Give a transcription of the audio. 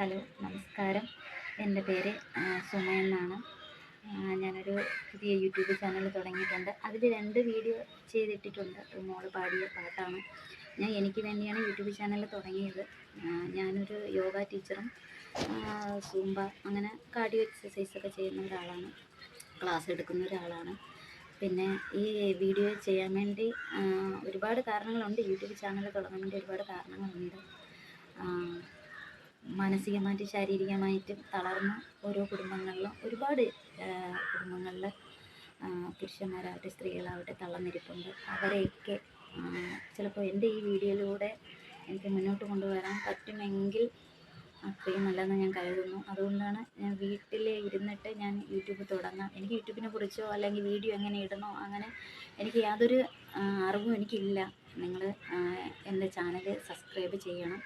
Hello, നമസ്കാരം. എൻ്റെ പേര് സുമ എന്നാണ്. ഞാനൊരു പുതിയ യൂട്യൂബ് ചാനൽ തുടങ്ങിയിട്ടുണ്ട്. അതിൽ 2 വീഡിയോ ചെയ്തിട്ടിട്ടുണ്ട്. മോള് പാടിയ പാട്ടാണ്. ഞാൻ എനിക്ക് വേണ്ടിയാണ് യൂട്യൂബ് ചാനൽ തുടങ്ങിയത്. ഞാനൊരു യോഗ ടീച്ചറും സൂംബ അങ്ങനെ കാർഡിയോ എക്സസൈസൊക്കെ ചെയ്യുന്ന ഒരാളാണ്. ക്ലാസ് എടുക്കുന്ന ഒരാളാണ്. പിന്നെ ഈ വീഡിയോ ചെയ്യാൻ വേണ്ടി ഒരുപാട് കാരണങ്ങളുണ്ട്. യൂട്യൂബ് ചാനൽ തുടങ്ങാൻ വേണ്ടി ഒരുപാട് കാരണങ്ങളുണ്ട്. മാനസികമായിട്ടും ശാരീരികമായിട്ടും തളർന്ന ഓരോ കുടുംബങ്ങളിലും ഒരുപാട് കുടുംബങ്ങളിൽ പുരുഷന്മാരാവട്ടെ സ്ത്രീകളാവട്ടെ തളർന്നിരിപ്പുണ്ട്. അവരെയൊക്കെ ചിലപ്പോൾ എൻ്റെ ഈ വീഡിയോയിലൂടെ എനിക്ക് മുന്നോട്ട് കൊണ്ടുവരാൻ പറ്റുമെങ്കിൽ അത്രയും നല്ലതെന്ന് ഞാൻ കരുതുന്നു. അതുകൊണ്ടാണ് ഞാൻ വീട്ടിൽ ഇരുന്നിട്ട് ഞാൻ യൂട്യൂബ് തുടങ്ങാം. എനിക്ക് യൂട്യൂബിനെ കുറിച്ചോ അല്ലെങ്കിൽ വീഡിയോ എങ്ങനെ ഇടണോ അങ്ങനെ എനിക്ക് യാതൊരു അറിവും എനിക്കില്ല. നിങ്ങൾ എൻ്റെ ചാനൽ സബ്സ്ക്രൈബ് ചെയ്യണം.